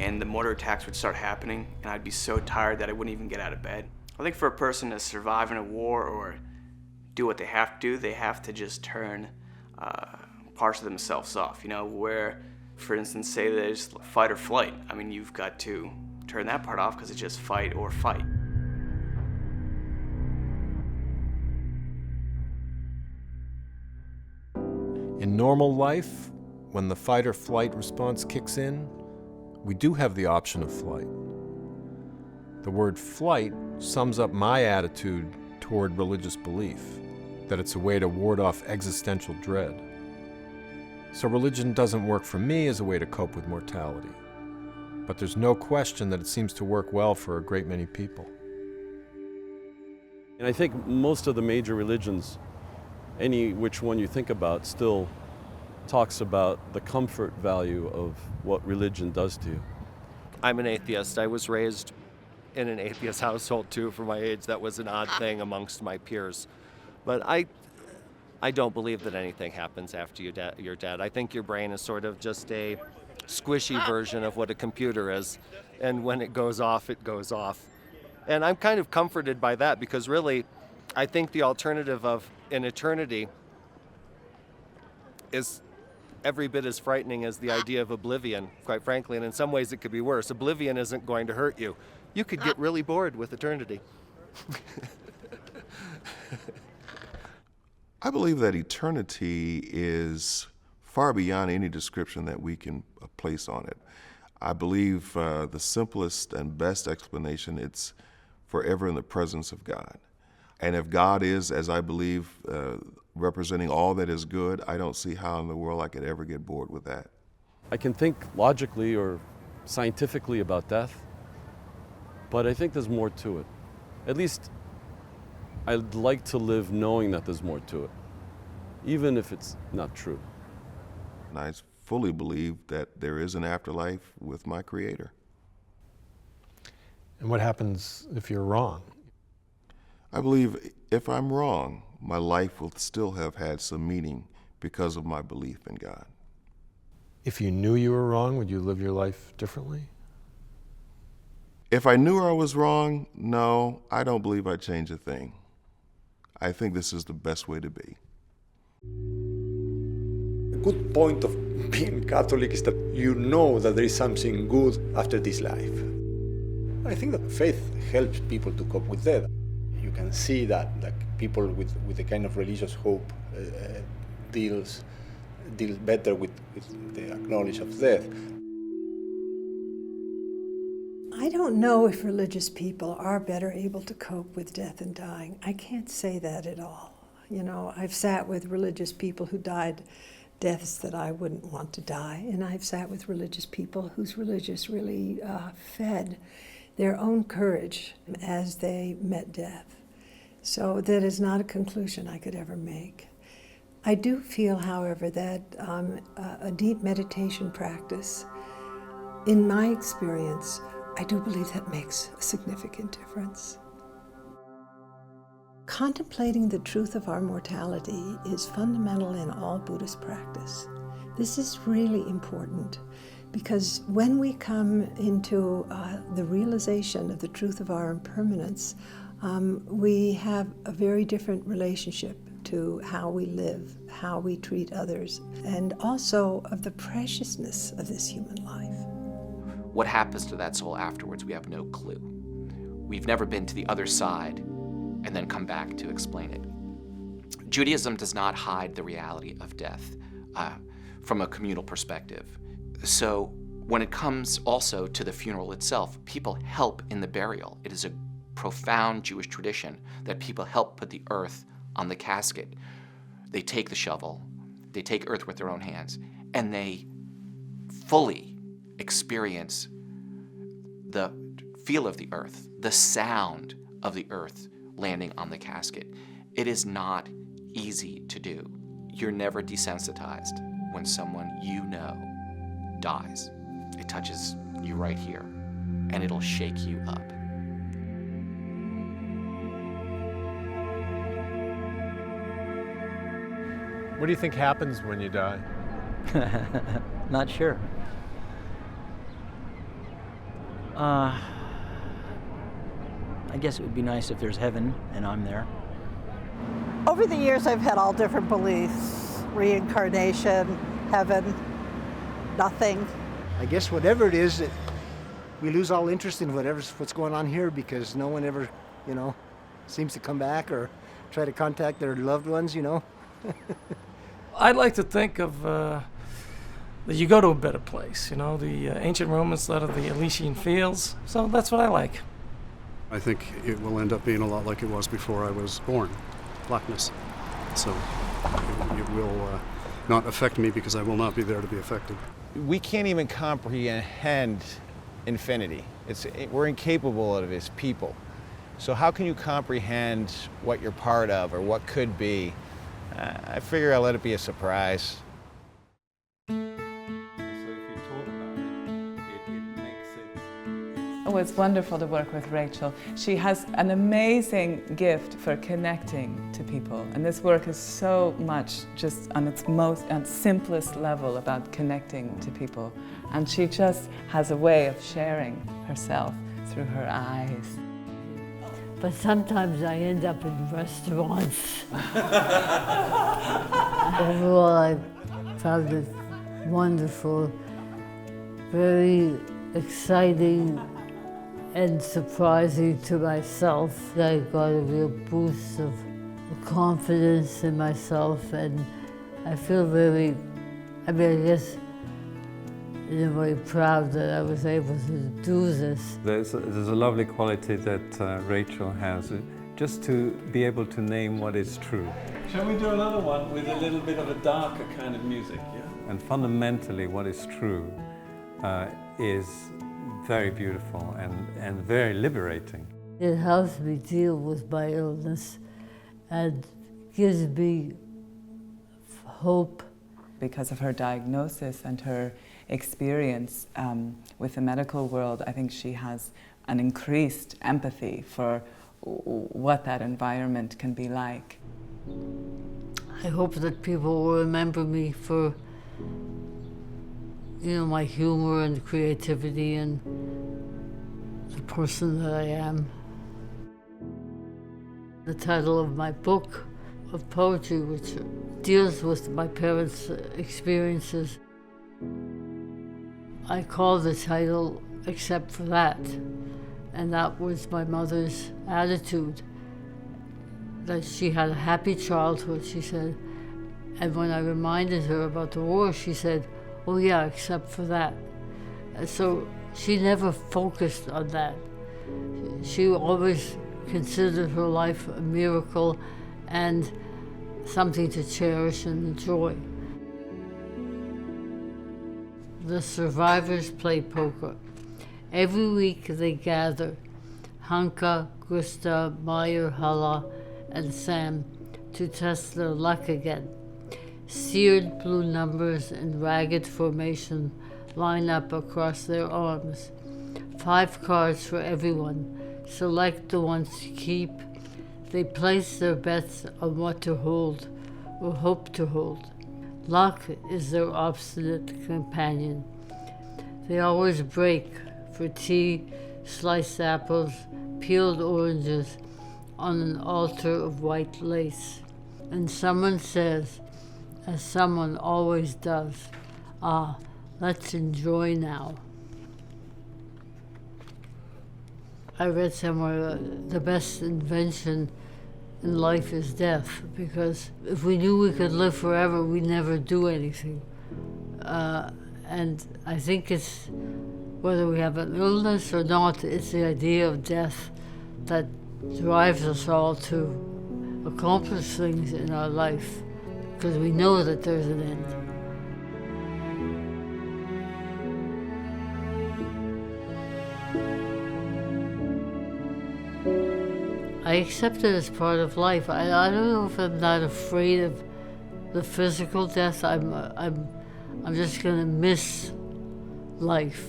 and the mortar attacks would start happening, and I'd be so tired that I wouldn't even get out of bed. I think for a person to survive in a war or do what they have to do, they have to just turn parts of themselves off, where, for instance, say there's fight or flight. You've got to turn that part off because it's just fight or fight. normal life, when the fight or flight response kicks in, we do have the option of flight. The word flight sums up my attitude toward religious belief, that it's a way to ward off existential dread. So religion doesn't work for me as a way to cope with mortality. But there's no question that it seems to work well for a great many people. And I think most of the major religions, any which one you think about, still talks about the comfort value of what religion does to you. I'm an atheist. I was raised in an atheist household too. For my age, that was an odd thing amongst my peers. But I don't believe that anything happens after you're dead. I think your brain is sort of just a squishy version of what a computer is. And when it goes off, it goes off. And I'm kind of comforted by that because really, I think the alternative of an eternity is every bit as frightening as the idea of oblivion, quite frankly. And in some ways, it could be worse. Oblivion isn't going to hurt you. You could get really bored with eternity. I believe that eternity is far beyond any description that we can place on it. I believe the simplest and best explanation, it's forever in the presence of God. And if God is, as I believe, representing all that is good, I don't see how in the world I could ever get bored with that. I can think logically or scientifically about death, but I think there's more to it. At least I'd like to live knowing that there's more to it, even if it's not true. And I fully believe that there is an afterlife with my Creator. And what happens if you're wrong? I believe if I'm wrong, my life will still have had some meaning because of my belief in God. If you knew you were wrong, would you live your life differently? If I knew I was wrong, no, I don't believe I'd change a thing. I think this is the best way to be. A good point of being Catholic is that you know that there is something good after this life. I think that faith helps people to cope with death. You can see that people with a kind of religious hope deal better with the knowledge of death. I don't know if religious people are better able to cope with death and dying. I can't say that at all. You know, I've sat with religious people who died deaths that I wouldn't want to die, and I've sat with religious people whose religious really fed their own courage as they met death. So that is not a conclusion I could ever make. I do feel, however, that a deep meditation practice, in my experience, I do believe that makes a significant difference. Contemplating the truth of our mortality is fundamental in all Buddhist practice. This is really important because when we come into the realization of the truth of our impermanence, we have a very different relationship to how we live, how we treat others, and also of the preciousness of this human life. What happens to that soul afterwards, we have no clue. We've never been to the other side and then come back to explain it. Judaism does not hide the reality of death from a communal perspective. So when it comes also to the funeral itself, people help in the burial. It is a profound Jewish tradition that people help put the earth on the casket. They take the shovel, they take earth with their own hands, and they fully experience the feel of the earth, the sound of the earth landing on the casket. It is not easy to do. You're never desensitized when someone you know dies. It touches you right here, and it'll shake you up. What do you think happens when you die? Not sure. I guess it would be nice if there's heaven and I'm there. Over the years, I've had all different beliefs: reincarnation, heaven, nothing. I guess whatever it is, we lose all interest in what's going on here because no one ever, seems to come back or try to contact their loved ones, I'd like to think of that you go to a better place. You know, the ancient Romans thought of the Elysian fields, so that's what I like. I think it will end up being a lot like it was before I was born, blackness. So it will not affect me because I will not be there to be affected. We can't even comprehend infinity. We're incapable of it as people. So how can you comprehend what you're part of or what could be? I figure I'll let it be a surprise. Oh, it's wonderful to work with Rachel. She has an amazing gift for connecting to people. And this work is so much just on its simplest level about connecting to people. And she just has a way of sharing herself through her eyes. But sometimes I end up in restaurants. Overall, I found it wonderful, very exciting, and surprising to myself. I got a real boost of confidence in myself, and I feel very, I guess, very proud that I was able to do this. There's a lovely quality that Rachel has, just to be able to name what is true. Shall we do another one with a little bit of a darker kind of music? Yeah. And fundamentally, what is true is very beautiful and very liberating. It helps me deal with my illness and gives me hope. Because of her diagnosis and her experience with the medical world, I think she has an increased empathy for what that environment can be like. I hope that people will remember me for, my humor and creativity and the person that I am. The title of my book of poetry, which deals with my parents' experiences, I call the title Except for That. And that was my mother's attitude, that she had a happy childhood, she said. And when I reminded her about the war, she said, oh yeah, except for that. So she never focused on that. She always considered her life a miracle and something to cherish and enjoy. The survivors play poker. Every week they gather, Hanka, Gusta, Meyer, Hala, and Sam, to test their luck again. Seared blue numbers in ragged formation line up across their arms. 5 cards for everyone. Select the ones to keep. They place their bets on what to hold or hope to hold. Luck is their obstinate companion. They always break for tea, sliced apples, peeled oranges on an altar of white lace. And someone says, as someone always does, let's enjoy now. I read somewhere the best invention in life is death, because if we knew we could live forever, we'd never do anything. And I think it's, whether we have an illness or not, it's the idea of death that drives us all to accomplish things in our life, because we know that there's an end. I accept it as part of life. I don't know if I'm not afraid of the physical death. I'm just gonna miss life.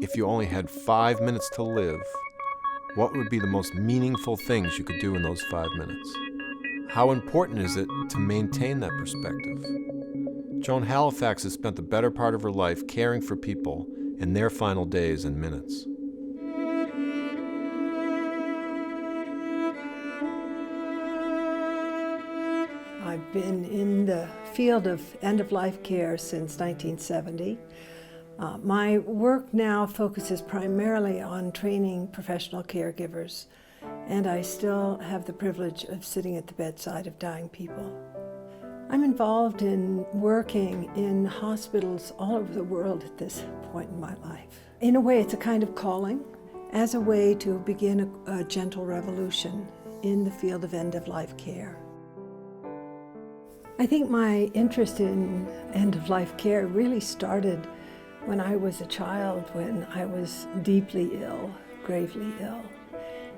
If you only had 5 minutes to live, what would be the most meaningful things you could do in those 5 minutes? How important is it to maintain that perspective? Joan Halifax has spent the better part of her life caring for people in their final days and minutes. I've been in the field of end-of-life care since 1970. My work now focuses primarily on training professional caregivers, and I still have the privilege of sitting at the bedside of dying people. I'm involved in working in hospitals all over the world at this point in my life. In a way, it's a kind of calling, as a way to begin a gentle revolution in the field of end-of-life care. I think my interest in end-of-life care really started when I was a child, when I was deeply ill, gravely ill.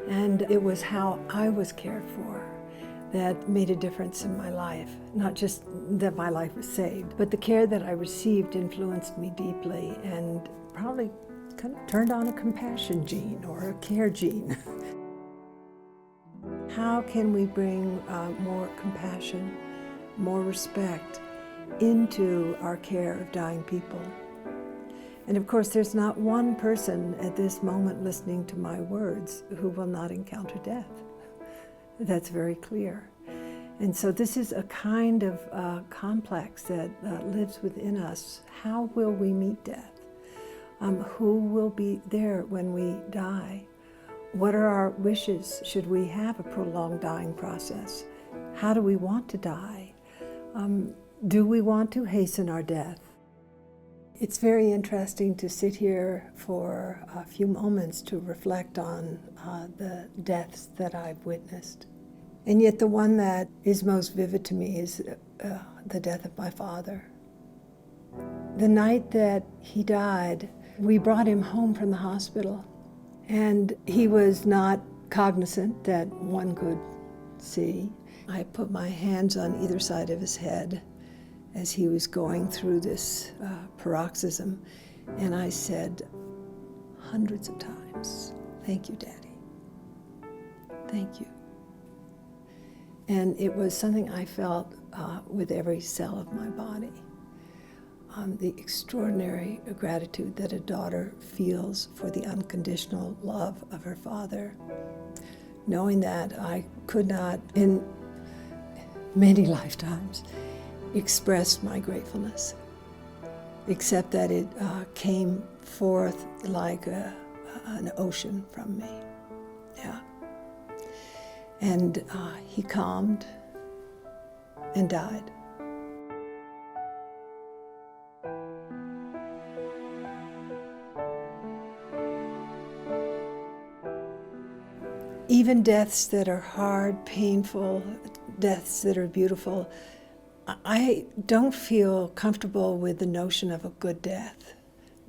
And it was how I was cared for that made a difference in my life. Not just that my life was saved, but the care that I received influenced me deeply and probably kind of turned on a compassion gene or a care gene. How can we bring more compassion, more respect into our care of dying people? And of course, there's not one person at this moment listening to my words who will not encounter death. That's very clear. And so this is a kind of complex that lives within us. How will we meet death? Who will be there when we die? What are our wishes should we have a prolonged dying process? How do we want to die? Do we want to hasten our death? It's very interesting to sit here for a few moments to reflect on the deaths that I've witnessed. And yet the one that is most vivid to me is the death of my father. The night that he died, we brought him home from the hospital, and he was not cognizant that one could see. I put my hands on either side of his head as he was going through this paroxysm, and I said hundreds of times, "Thank you, Daddy. Thank you." And it was something I felt with every cell of my body. The extraordinary gratitude that a daughter feels for the unconditional love of her father, knowing that I could not, in many lifetimes, express my gratefulness, except that it came forth like an ocean from me. Yeah. And he calmed and died. Even deaths that are hard, painful, deaths that are beautiful, I don't feel comfortable with the notion of a good death.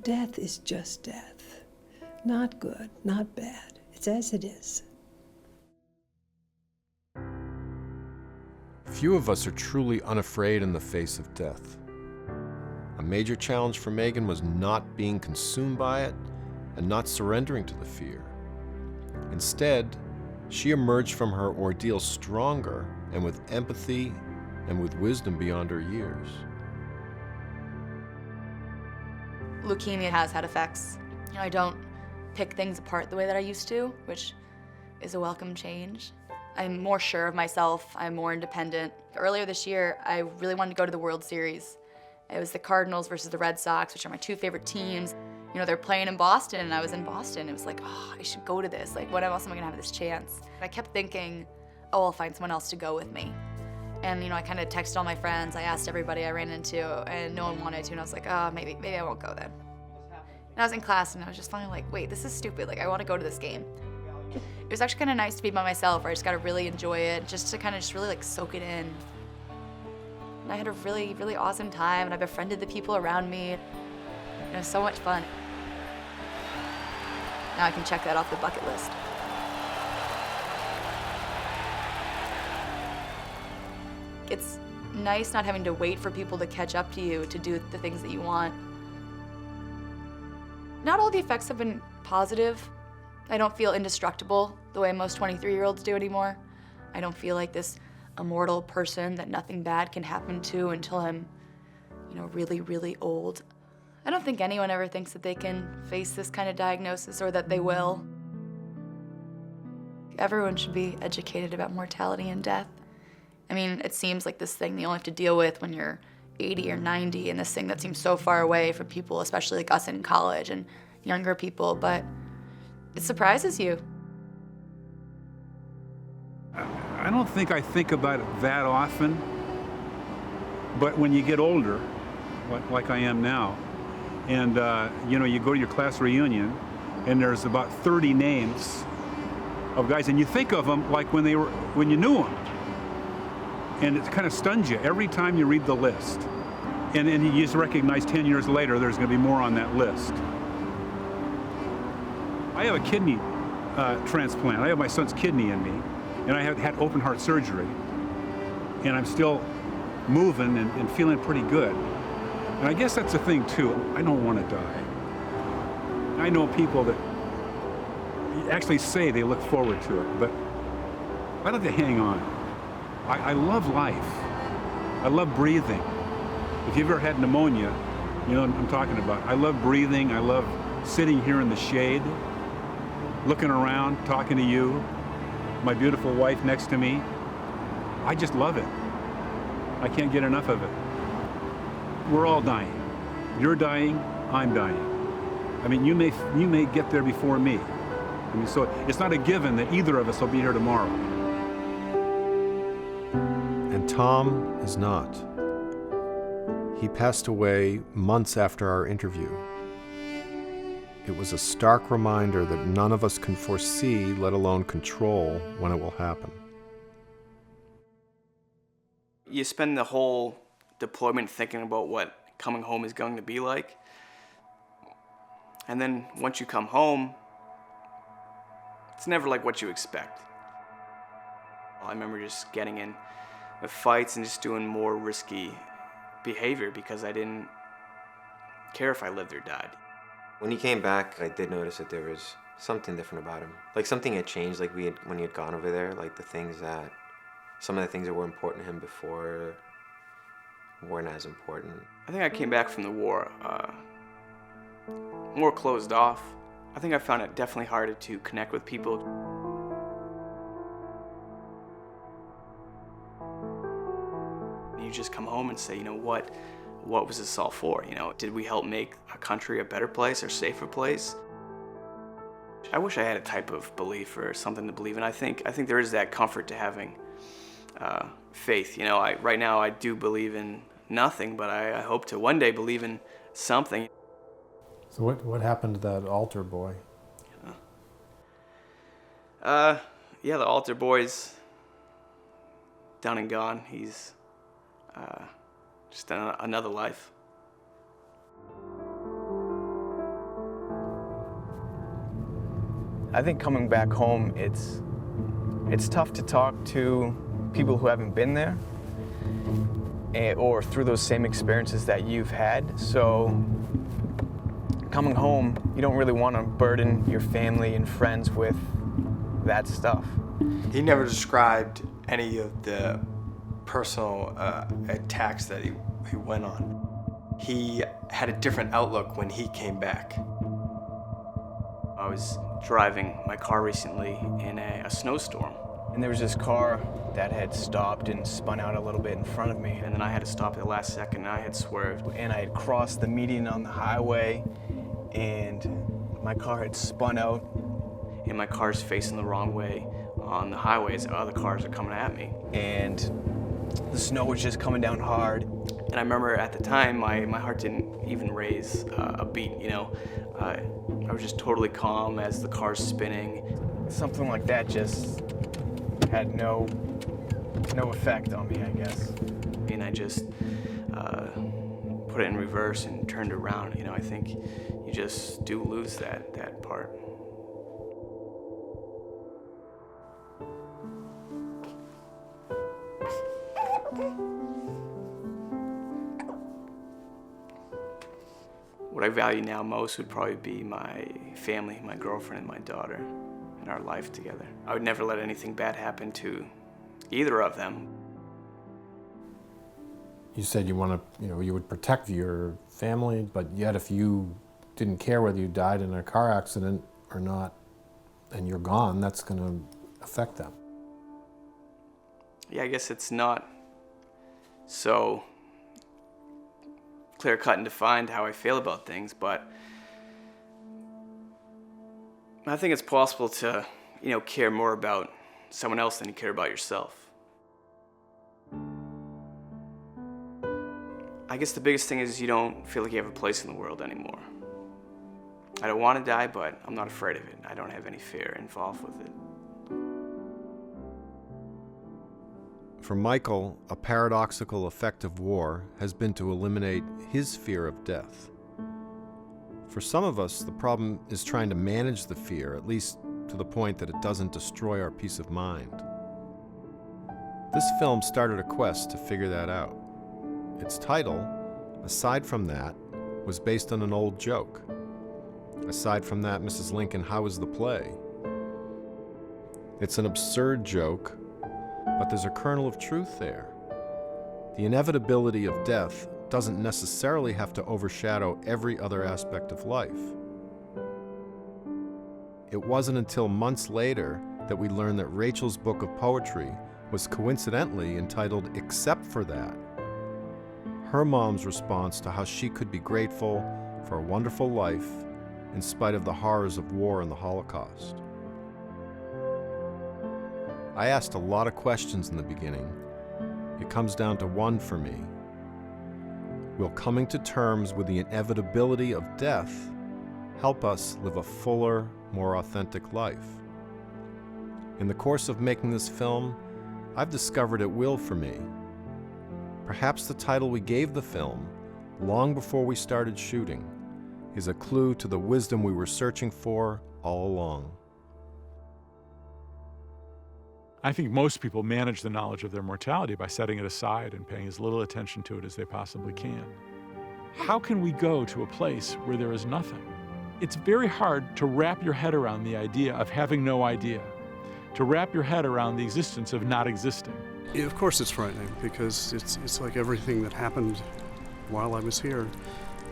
Death is just death. Not good, not bad. It's as it is. Few of us are truly unafraid in the face of death. A major challenge for Megan was not being consumed by it and not surrendering to the fear. Instead, she emerged from her ordeal stronger and with empathy and with wisdom beyond her years. Leukemia has had effects. I don't pick things apart the way that I used to, which is a welcome change. I'm more sure of myself, I'm more independent. Earlier this year, I really wanted to go to the World Series. It was the Cardinals versus the Red Sox, which are my two favorite teams. They're playing in Boston, and I was in Boston. It was like, oh, I should go to this. Like, when else am I gonna have this chance? I kept thinking, oh, I'll find someone else to go with me. And, I kind of texted all my friends. I asked everybody I ran into, and no one wanted to. And I was like, oh, maybe I won't go then. And I was in class, and I was just finally like, wait, this is stupid. Like, I want to go to this game. It was actually kind of nice to be by myself, where I just got to really enjoy it, just to kind of just really like soak it in. And I had a really, really awesome time, and I befriended the people around me. It was so much fun. Now I can check that off the bucket list. It's nice not having to wait for people to catch up to you to do the things that you want. Not all the effects have been positive. I don't feel indestructible the way most 23-year-olds do anymore. I don't feel like this immortal person that nothing bad can happen to until I'm, really, really old. I don't think anyone ever thinks that they can face this kind of diagnosis or that they will. Everyone should be educated about mortality and death. I mean, it seems like this thing that you only have to deal with when you're 80 or 90 and this thing that seems so far away for people, especially like us in college and younger people, but it surprises you. I don't think I think about it that often, but when you get older, like I am now, and you know, you go to your class reunion, and there's about 30 names of guys, and you think of them like when you knew them, and it kind of stuns you every time you read the list, and you just recognize 10 years later there's going to be more on that list. I have a kidney transplant. I have my son's kidney in me, and I have had open heart surgery, and I'm still moving and feeling pretty good. And I guess that's the thing too. I don't want to die. I know people that actually say they look forward to it, but I like to hang on. I love life. I love breathing. If you've ever had pneumonia, you know what I'm talking about. I love breathing. I love sitting here in the shade, looking around, talking to you, my beautiful wife next to me. I just love it. I can't get enough of it. We're all dying. You're dying, I'm dying. I mean, you may get there before me. I mean, so it's not a given that either of us will be here tomorrow. And Tom is not. He passed away months after our interview. It was a stark reminder that none of us can foresee, let alone control, when it will happen. You spend the whole deployment thinking about what coming home is going to be like. And then once you come home, it's never like what you expect. I remember just getting in with fights and just doing more risky behavior because I didn't care if I lived or died. When he came back, I did notice that there was something different about him. Like something had changed, like when he had gone over there, like some of the things that were important to him before weren't as important. I think I came back from the war more closed off. I think I found it definitely harder to connect with people. You just come home and say, you know, what was this all for? You know, did we help make a country a better place or safer place? I wish I had a type of belief or something to believe in. I think there is that comfort to having faith. You know, right now I do believe in nothing, but I hope to one day believe in something. So what happened to that altar boy? Yeah, the altar boy's done and gone. He's just another life. I think coming back home, it's tough to talk to people who haven't been there or through those same experiences that you've had. So coming home, you don't really want to burden your family and friends with that stuff. He never described any of the personal attacks that he went on. He had a different outlook when he came back. I was driving my car recently in a snowstorm. And there was this car that had stopped and spun out a little bit in front of me. And then I had to stop at the last second and I had swerved. And I had crossed the median on the highway and my car had spun out. And my car's facing the wrong way on the highway as other cars are coming at me. And the snow was just coming down hard. And I remember at the time, my heart didn't even raise a beat, you know. I was just totally calm as the car's spinning. Something like that just had no effect on me, I guess. And I just put it in reverse and turned around. You know, I think you just do lose that part. What I value now most would probably be my family, my girlfriend and my daughter, and our life together. I would never let anything bad happen to either of them. You said you would protect your family, but yet if you didn't care whether you died in a car accident or not, and you're gone, that's going to affect them. Yeah, I guess it's not so clear-cut and defined how I feel about things, but I think it's possible to, care more about someone else than you care about yourself. I guess the biggest thing is you don't feel like you have a place in the world anymore. I don't want to die, but I'm not afraid of it. I don't have any fear involved with it. For Michael, a paradoxical effect of war has been to eliminate his fear of death. For some of us, the problem is trying to manage the fear, at least to the point that it doesn't destroy our peace of mind. This film started a quest to figure that out. Its title, aside from that, was based on an old joke. Aside from that, Mrs. Lincoln, how is the play? It's an absurd joke, but there's a kernel of truth there. The inevitability of death doesn't necessarily have to overshadow every other aspect of life. It wasn't until months later that we learned that Rachel's book of poetry was coincidentally entitled Except for That. Her mom's response to how she could be grateful for a wonderful life in spite of the horrors of war and the Holocaust. I asked a lot of questions in the beginning. It comes down to one for me. Will coming to terms with the inevitability of death help us live a fuller, more authentic life? In the course of making this film, I've discovered it will for me. Perhaps the title we gave the film, long before we started shooting, is a clue to the wisdom we were searching for all along. I think most people manage the knowledge of their mortality by setting it aside and paying as little attention to it as they possibly can. How can we go to a place where there is nothing? It's very hard to wrap your head around the idea of having no idea, to wrap your head around the existence of not existing. Yeah, of course it's frightening, because it's like everything that happened while I was here,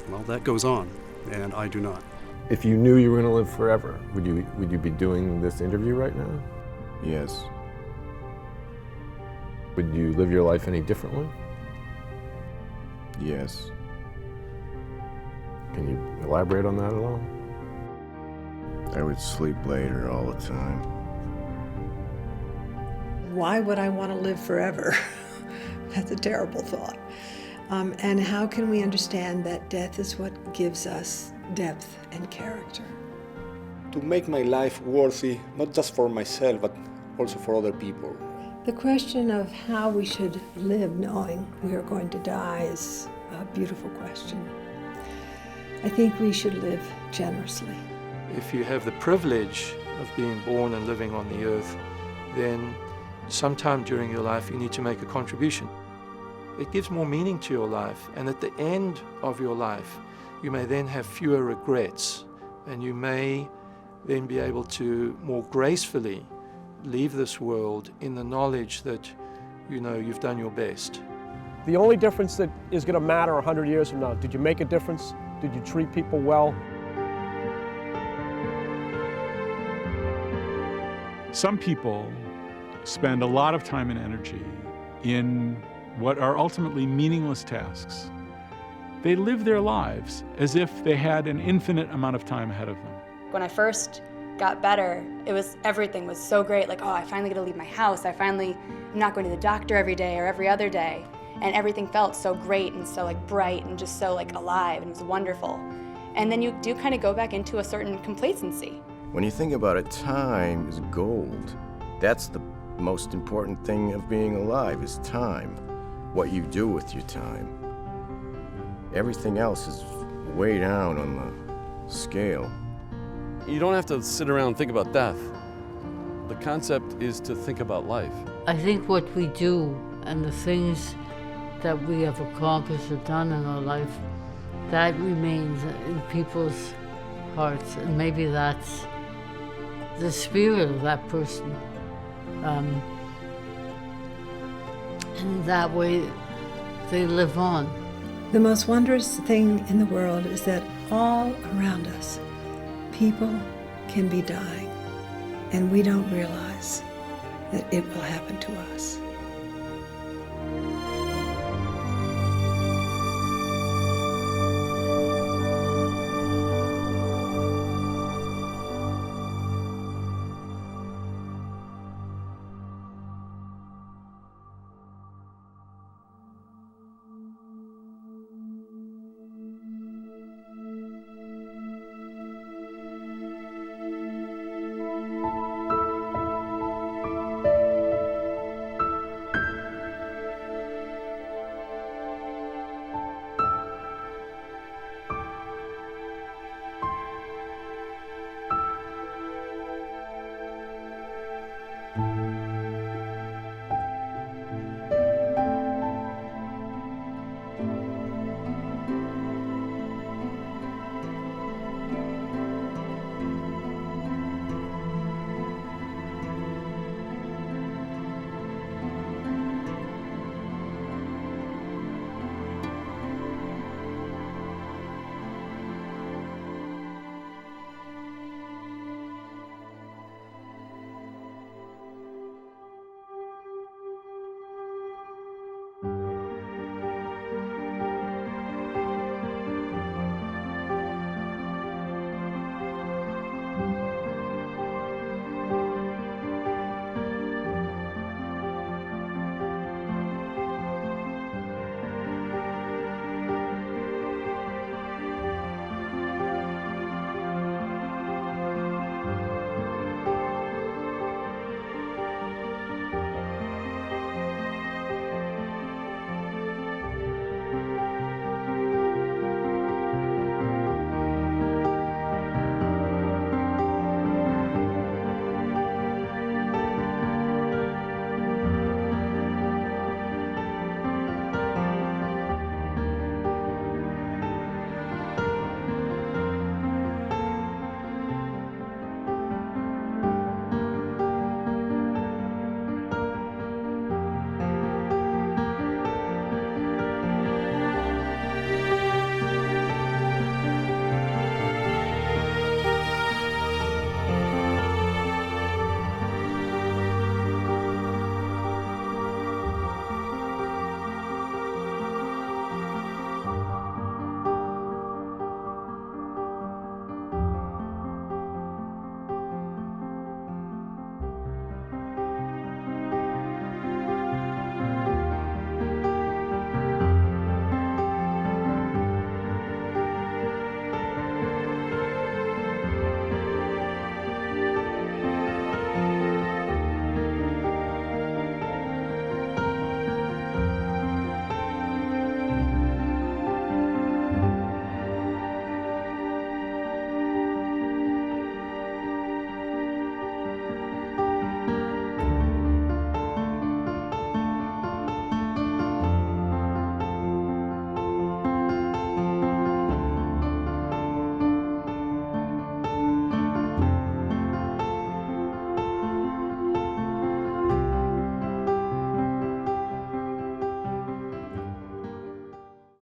well, that goes on, and I do not. If you knew you were going to live forever, would you be doing this interview right now? Yes. Would you live your life any differently? Yes. Can you elaborate on that at all? I would sleep later all the time. Why would I want to live forever? That's a terrible thought. And how can we understand that death is what gives us depth and character? To make my life worthy, not just for myself, but also for other people. The question of how we should live knowing we are going to die is a beautiful question. I think we should live generously. If you have the privilege of being born and living on the earth, then sometime during your life you need to make a contribution. It gives more meaning to your life, and at the end of your life you may then have fewer regrets, and you may then be able to more gracefully leave this world in the knowledge that you've done your best. The only difference that is going to matter 100 years from now, did you make a difference? Did you treat people well? Some people spend a lot of time and energy in what are ultimately meaningless tasks. They live their lives as if they had an infinite amount of time ahead of them. When I first got better, everything was so great. Like, oh, I finally get to leave my house. I'm not going to the doctor every day or every other day. And everything felt so great and so bright and just so alive, and it was wonderful. And then you do kind of go back into a certain complacency. When you think about it, time is gold. That's the most important thing of being alive, is time. What you do with your time. Everything else is way down on the scale. You don't have to sit around and think about death. The concept is to think about life. I think what we do and the things that we have accomplished or done in our life, that remains in people's hearts, and maybe that's the spirit of that person. And in that way, they live on. The most wondrous thing in the world is that all around us, people can be dying, and we don't realize that it will happen to us.